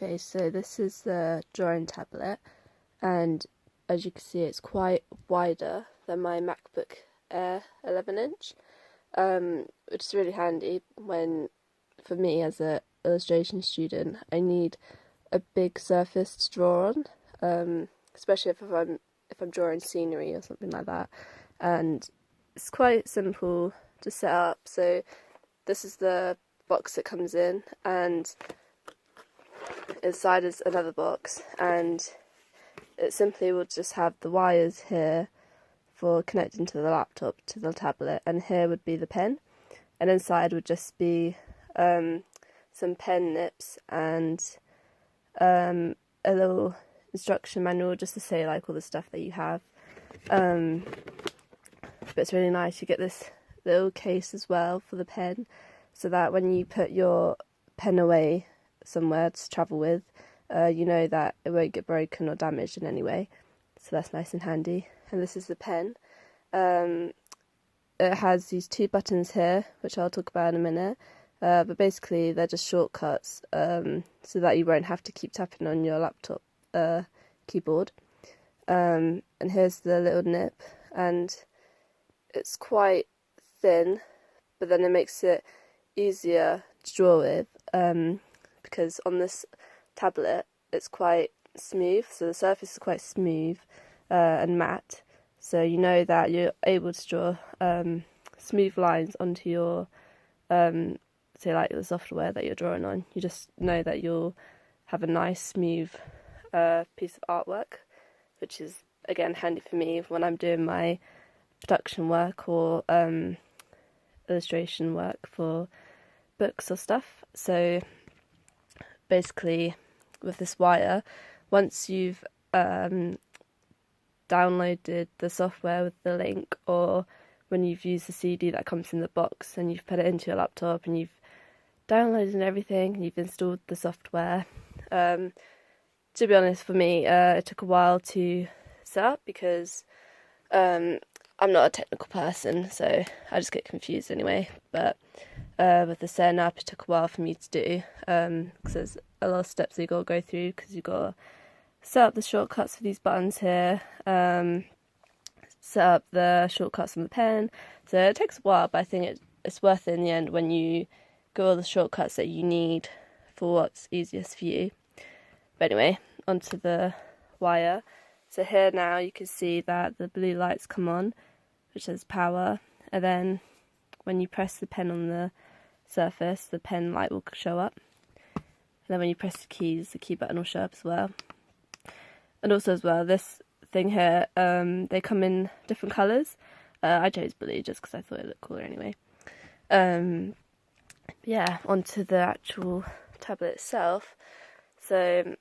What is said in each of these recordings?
Okay, so this is the drawing tablet, and as you can see it's quite wider than my MacBook Air 11-inch, which is really handy when, for me as a illustration student, I need a big surface to draw on, especially if I'm drawing scenery or something like that. And it's quite simple to set up. So this is the box that comes in, and inside is another box, and it simply will just have the wires here for connecting to the laptop, to the tablet, and here would be the pen, and inside would just be some pen nips and a little instruction manual just to say like all the stuff that you have. But it's really nice. You get this little case as well for the pen, so that when you put your pen away somewhere to travel with, you know that it won't get broken or damaged in any way. So that's nice and handy. And this is the pen. It has these two buttons here, which I'll talk about in a minute. But basically they're just shortcuts, so that you won't have to keep tapping on your laptop keyboard. And here's the little nip, and it's quite thin, but then it makes it easier to draw with, because on this tablet it's quite smooth, so the surface is quite smooth and matte, so you know that you're able to draw smooth lines onto your say like the software that you're drawing on. You just know that you'll have a nice smooth piece of artwork, which is again handy for me when I'm doing my production work or illustration work for books or stuff. So basically with this wire, once you've downloaded the software with the link, or when you've used the CD that comes in the box and you've put it into your laptop and you've downloaded and everything and you've installed the software, to be honest, for me it took a while to set up because I'm not a technical person, so I just get confused anyway. But with the setting up, it took a while for me to do, because there's a lot of steps that you got to go through, because you've got to set up the shortcuts for these buttons here, set up the shortcuts on the pen. So it takes a while, but I think it's worth it in the end when you get all the shortcuts that you need for what's easiest for you. But anyway, onto the wire. So here now you can see that the blue lights come on, which says power, and then when you press the pen on the surface, the pen light will show up. And then when you press the keys, the key button will show up as well. And also as well, this thing here, they come in different colours. I chose blue just because I thought it looked cooler anyway. Yeah, onto the actual tablet itself. So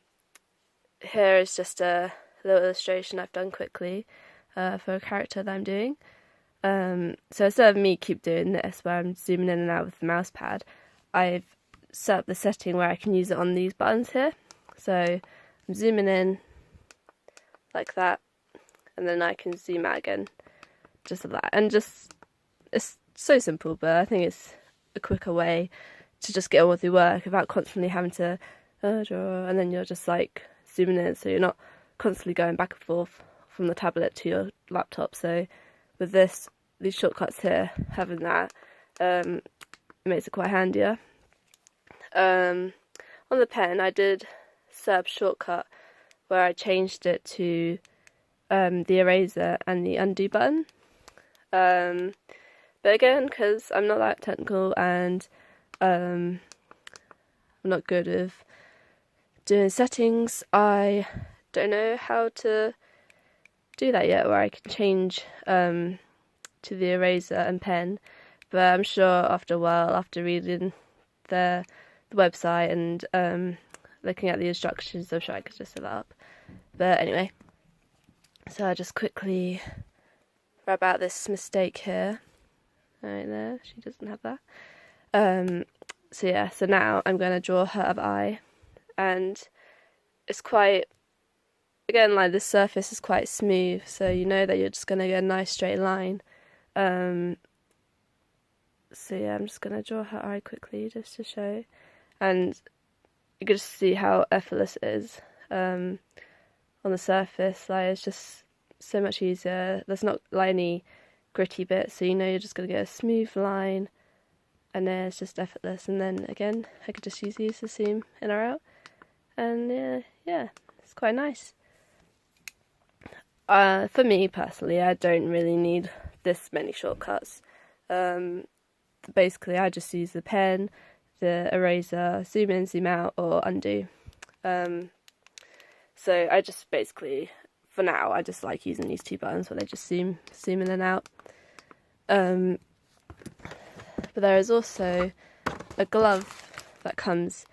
here is just a little illustration I've done quickly for a character that I'm doing. So instead of me keep doing this where I'm zooming in and out with the mouse pad, I've set up the setting where I can use it on these buttons here. So I'm zooming in like that, and then I can zoom out again just like that. And just, it's so simple, but I think it's a quicker way to just get on with your work without constantly having to draw, and then you're just like zooming in, so you're not constantly going back and forth from the tablet to your laptop. So with these shortcuts here, having that, it makes it quite handier. On the pen, I did set up a shortcut where I changed it to the eraser and the undo button. But again, because I'm not that technical and I'm not good with doing settings, I don't know how to do that yet, where I can change to the eraser and pen. But I'm sure after a while, after reading the website and looking at the instructions, I'm sure I could just set that up. But anyway, so I just quickly grab out this mistake here. Right there, she doesn't have that. So yeah, so now I'm going to draw her eye, and it's quite, again, like this surface is quite smooth, so you know that you're just going to get a nice straight line. So yeah, I'm just going to draw her eye quickly just to show. And you can just see how effortless it is on the surface. Like, it's just so much easier. There's not like any gritty bits, so you know you're just going to get a smooth line, and then it's just effortless. And then again, I could just use these to zoom in or out, and yeah, it's quite nice. For me personally, I don't really need this many shortcuts. Basically, I just use the pen, the eraser, zoom in, zoom out, or undo. So I just basically, for now, I just like using these two buttons where they just zoom in and out. But there is also a glove that comes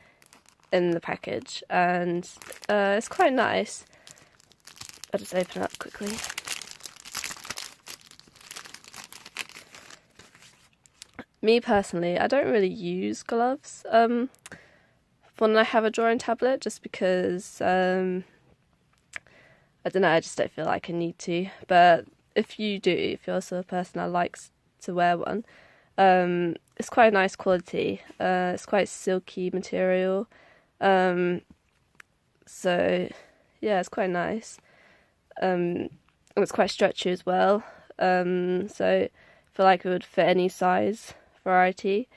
in the package, and it's quite nice. I'll just open it up quickly. Me personally, I don't really use gloves when I have a drawing tablet, just because I don't know, I just don't feel like I need to. But if you do, if you're the sort of person that likes to wear one, it's quite nice quality. It's quite silky material, so yeah, it's quite nice. And it's quite stretchy as well, so I feel like it would fit any size variety.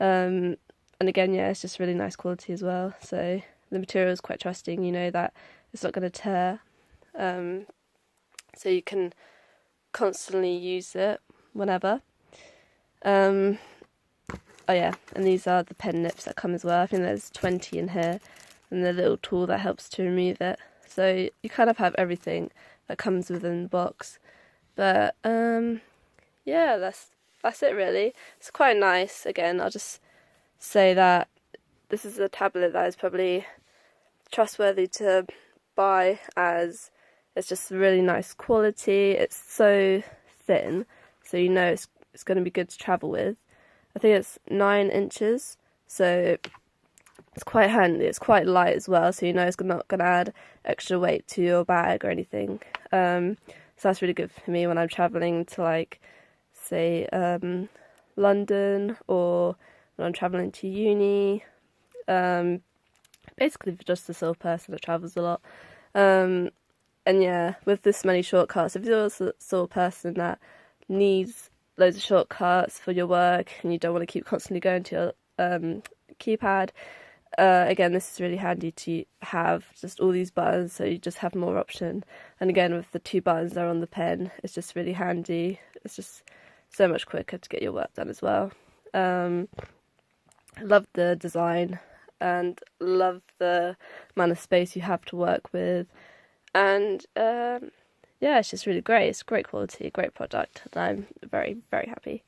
And again, yeah, it's just really nice quality as well. So the material is quite trusting. You know that it's not going to tear. So you can constantly use it whenever. Oh yeah, and these are the pen nips that come as well. I think there's 20 in here, and the little tool that helps to remove it. So you kind of have everything that comes within the box. But yeah, that's it really. It's quite nice. Again, I'll just say that this is a tablet that is probably trustworthy to buy, as it's just really nice quality. It's so thin, so you know it's going to be good to travel with. I think it's 9 inches, so it's quite handy. It's quite light as well, so you know it's not going to add extra weight to your bag or anything. So that's really good for me when I'm travelling to, like, say, London, or when I'm travelling to uni. Basically for just the sort of person that travels a lot. And yeah, with this many shortcuts, if you're the sort of person that needs loads of shortcuts for your work and you don't want to keep constantly going to your keypad, again, this is really handy to have just all these buttons, so you just have more option. And again, with the 2 buttons that are on the pen, it's just really handy. It's just so much quicker to get your work done as well. I love the design and love the amount of space you have to work with. And yeah, it's just really great. It's great quality, great product, and I'm very, very happy.